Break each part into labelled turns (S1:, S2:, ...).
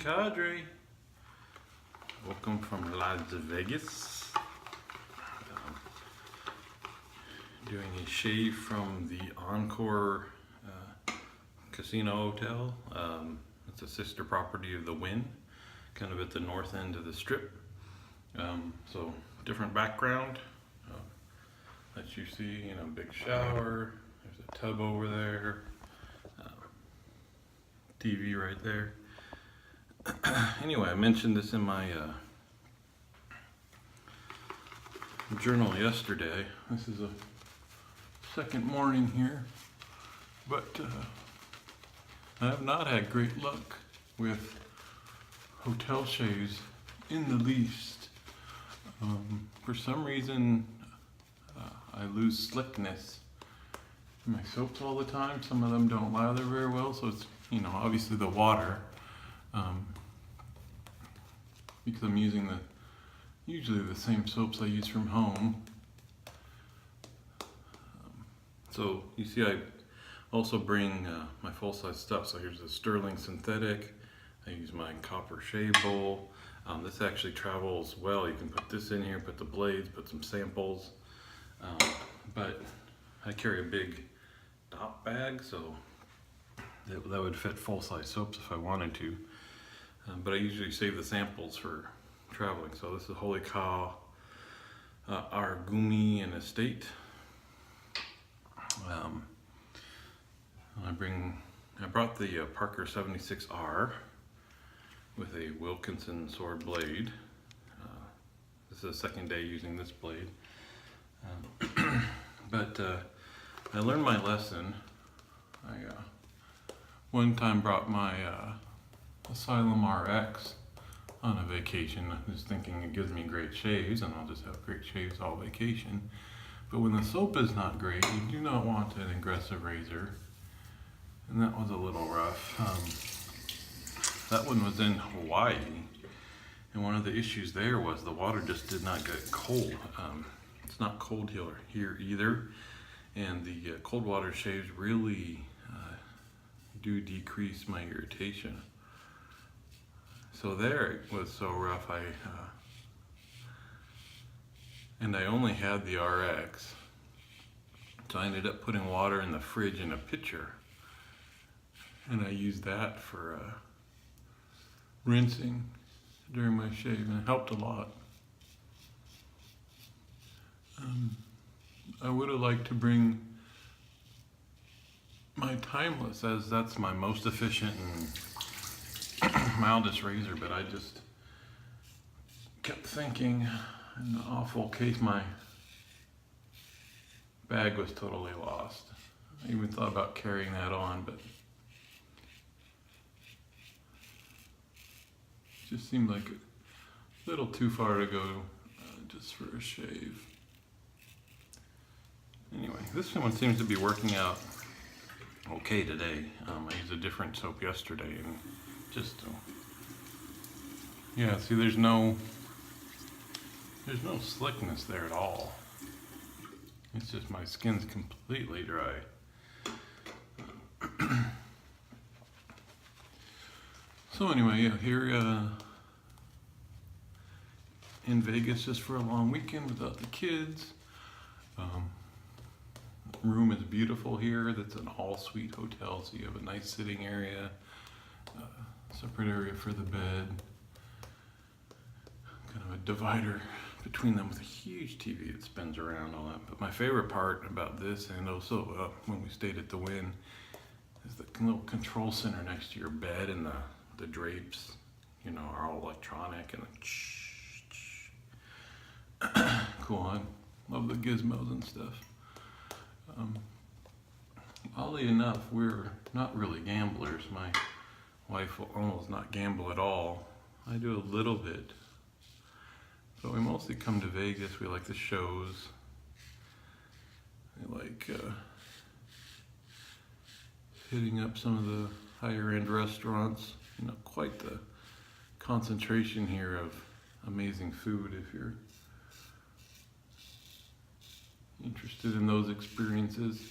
S1: Cadre. Welcome from Las Vegas. Doing a shave from the Encore Casino Hotel. It's a sister property of the Wynn, kind of at the north end of the strip. So different background that you see, big shower, there's a tub over there, TV right there. Anyway, I mentioned this in my journal yesterday. This is a second morning here, but I have not had great luck with hotel shaves in the least. For some reason, I lose slickness in my soaps all the time. Some of them don't lather very well, so it's, obviously the water. Because I'm using usually the same soaps I use from home. So you see, I also bring my full-size stuff. So here's the Sterling synthetic. I use my copper shave bowl. This actually travels well. You can put this in here, put the blades, put some samples. But I carry a big top bag, so that would fit full-size soaps if I wanted to. But I usually save the samples for traveling. So this is Holy Cow, Agrumi and Estate. I brought the Parker 76R with a Wilkinson sword blade. This is the second day using this blade. But I learned my lesson. I one time brought my Asylum RX on a vacation, just thinking it gives me great shaves and I'll just have great shaves all vacation. But when the soap is not great, you do not want an aggressive razor, and that was a little rough. That one was in Hawaii, and one of the issues there was the water just did not get cold. It's not cold here either, and the cold water shaves really do decrease my irritation. So there it was so rough. And I only had the RX, so I ended up putting water in the fridge in a pitcher, and I used that for rinsing during my shave, and it helped a lot. I would have liked to bring my Timeless, as that's my most efficient and mildest razor, but I just kept thinking, in the awful case my bag was totally lost. I even thought about carrying that on, but it just seemed like a little too far to go just for a shave. Anyway, this one seems to be working out okay today. I used a different soap yesterday, and just yeah, see, there's no slickness there at all. It's just my skin's completely dry. So anyway, yeah, here in Vegas just for a long weekend without the kids. Room is beautiful here. That's an all-suite hotel, so you have a nice sitting area, separate area for the bed, kind of a divider between them with a huge TV that spins around all that. But my favorite part about this, and also when we stayed at the Wynn, is the little control center next to your bed, and the drapes, are all electronic and cool. I love the gizmos and stuff. Oddly enough, we're not really gamblers. My wife will almost not gamble at all. I do a little bit. But we mostly come to Vegas. We like the shows. We like hitting up some of the higher end restaurants. Quite the concentration here of amazing food if you're interested in those experiences.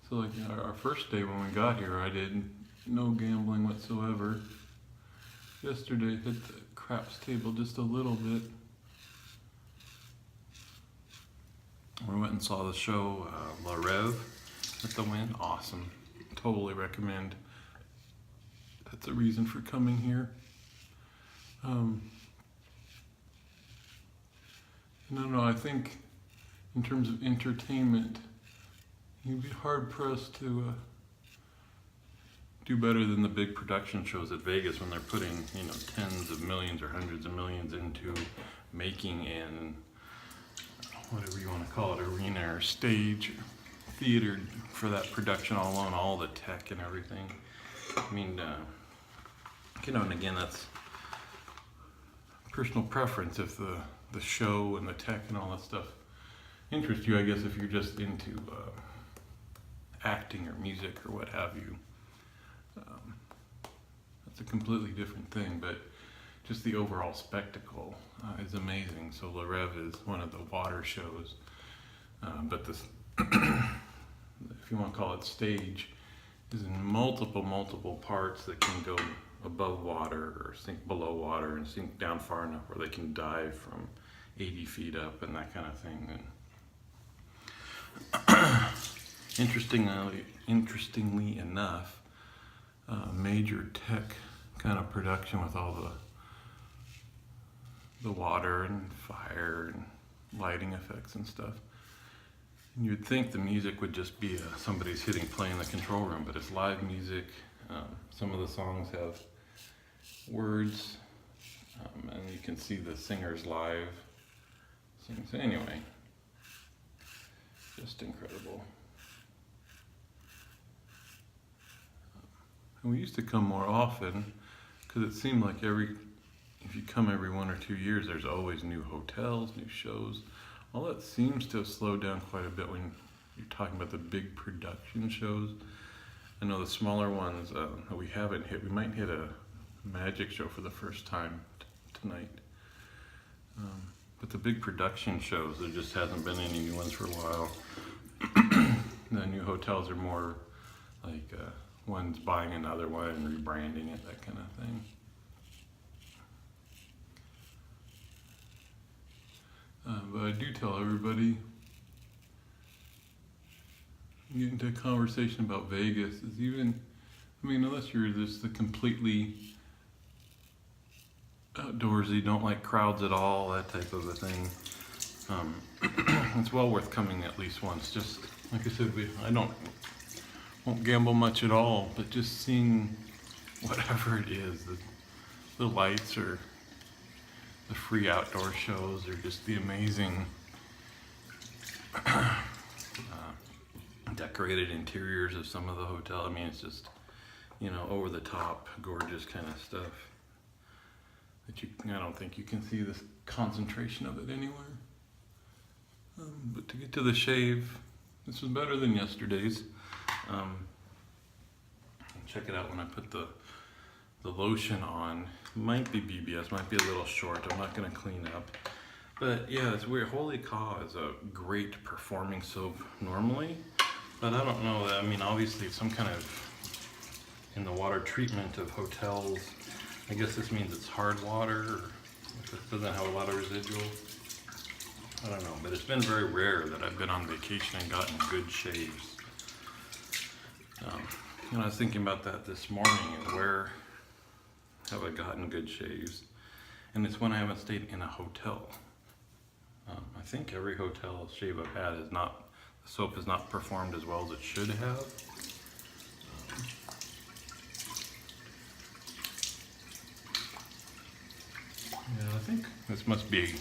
S1: So like our first day when we got here, I did no gambling whatsoever. Yesterday hit the craps table just a little bit. We went and saw the show La Rev at the Wynn. Awesome. Totally recommend. That's a reason for coming here. No, I think in terms of entertainment, you'd be hard pressed to do better than the big production shows at Vegas when they're putting, tens of millions or hundreds of millions into making and whatever you want to call it, arena or stage, theater for that production all alone, all the tech and everything. I mean, and again, that's personal preference. If the show and the tech and all that stuff interest you, I guess if you're just into acting or music or what have you, that's a completely different thing, but just the overall spectacle is amazing. So La Rev is one of the water shows, but this, if you want to call it stage, is in multiple parts that can go above water or sink below water and sink down far enough where they can dive from 80 feet up and that kind of thing. And interestingly enough, major tech kind of production with all the water and fire and lighting effects and stuff. And you'd think the music would just be somebody's hitting play in the control room, but it's live music. Some of the songs have words, and you can see the singers live. So anyway, just incredible. And we used to come more often because it seemed like if you come every 1 or 2 years, there's always new hotels, new shows. All that seems to have slowed down quite a bit when you're talking about the big production shows. I know the smaller ones that we haven't hit, we might hit a magic show for the first time tonight. But the big production shows, there just hasn't been any new ones for a while. The new hotels are more like one's buying another one and rebranding it, that kind of thing. But I do tell everybody, get into a conversation about Vegas is unless you're just the completely outdoorsy, don't like crowds at all, that type of a thing, it's well worth coming at least once. Just like I said, I won't gamble much at all, but just seeing whatever it is, the lights or the free outdoor shows or just the amazing decorated interiors of some of the hotel. I mean, it's just, over the top, gorgeous kind of stuff that I don't think you can see this concentration of it anywhere. But to get to the shave, this was better than yesterday's. Check it out when I put the lotion on. Might be BBS, might be a little short. I'm not going to clean up. But yeah, it's weird. Holy Caw is a great performing soap normally, but I don't know. Obviously some kind of in the water treatment of hotels. I guess this means it's hard water, or if it doesn't have a lot of residual. I don't know, but it's been very rare that I've been on vacation and gotten good shaves. I was thinking about that this morning, and where have I gotten good shaves? And it's when I haven't stayed in a hotel. I think every hotel shave I've had the soap has not performed as well as it should have. Yeah, I think this must be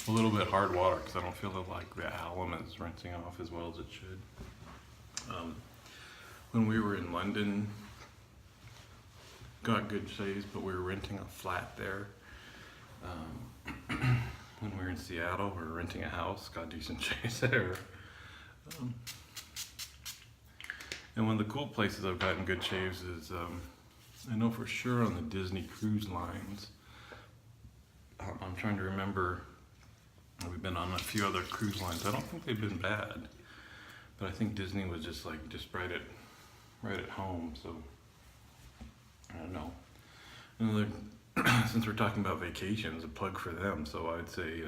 S1: a little bit hard water because I don't feel like the alum is rinsing off as well as it should. When we were in London, got good shaves, but we were renting a flat there. When we were in Seattle, we were renting a house, got decent shaves there. And one of the cool places I've gotten good shaves is, I know for sure on the Disney cruise lines. I'm trying to remember, we've been on a few other cruise lines. I don't think they've been bad. But I think Disney was just right at home. So I don't know. Another, since we're talking about vacations, a plug for them. So I'd say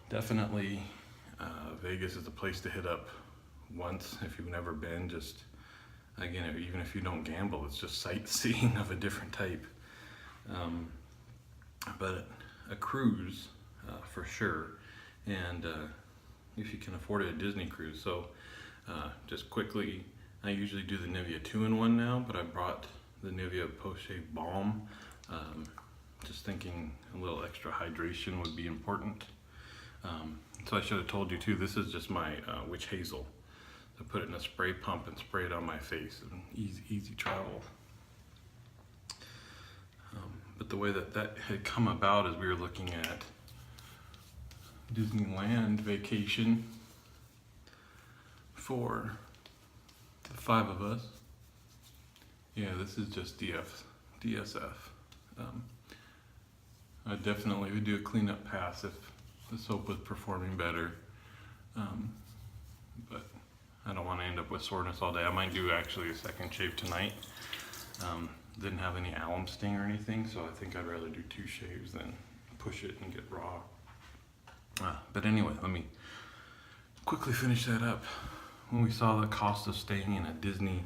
S1: definitely Vegas is a place to hit up once if you've never been. Just again, even if you don't gamble, it's just sightseeing of a different type. But a cruise for sure, and if you can afford it, a Disney cruise. So just quickly, I usually do the Nivea 2-in-1 now, but I brought the Nivea Post-Shave Balm. Just thinking a little extra hydration would be important. So I should have told you too, this is just my witch hazel. I put it in a spray pump and spray it on my face, and easy travel. But the way that had come about is we were looking at Disneyland vacation for the 5 of us. Yeah, this is just DSF. I definitely would do a cleanup pass if the soap was performing better. But I don't want to end up with soreness all day. I might do actually a second shave tonight. Didn't have any alum sting or anything, so I think I'd rather do 2 shaves than push it and get raw. But anyway, let me quickly finish that up. When we saw the cost of staying in a Disney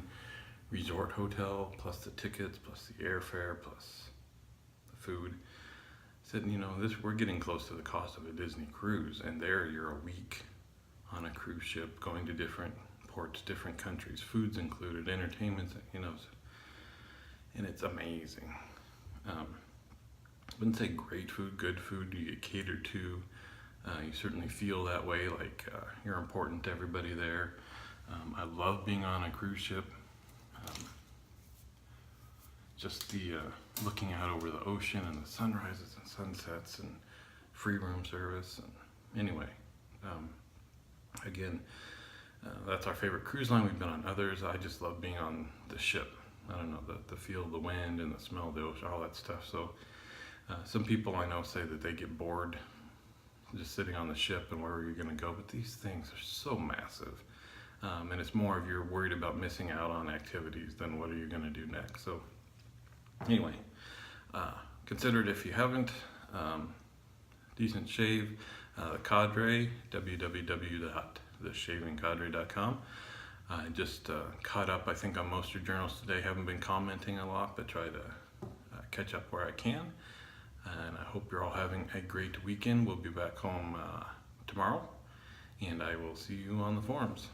S1: resort hotel, plus the tickets, plus the airfare, plus the food, I said, we're getting close to the cost of a Disney cruise, and there you're a week on a cruise ship going to different ports, different countries, food's included, entertainment's, and it's amazing. I wouldn't say great food, good food, you get catered to. You certainly feel that way, like you're important to everybody there. I love being on a cruise ship. Just the looking out over the ocean and the sunrises and sunsets and free room service. And anyway, again, that's our favorite cruise line. We've been on others. I just love being on the ship. I don't know, the feel of the wind and the smell of the ocean, all that stuff. So some people I know say that they get bored just sitting on the ship and where are you going to go, but these things are so massive. And it's more if you're worried about missing out on activities than what are you going to do next. So anyway, consider it if you haven't. Decent shave, the Cadre, www.theshavingcadre.com. I just caught up, I think, on most of your journals today. Haven't been commenting a lot, but try to catch up where I can. And I hope you're all having a great weekend. We'll be back home tomorrow, and I will see you on the forums.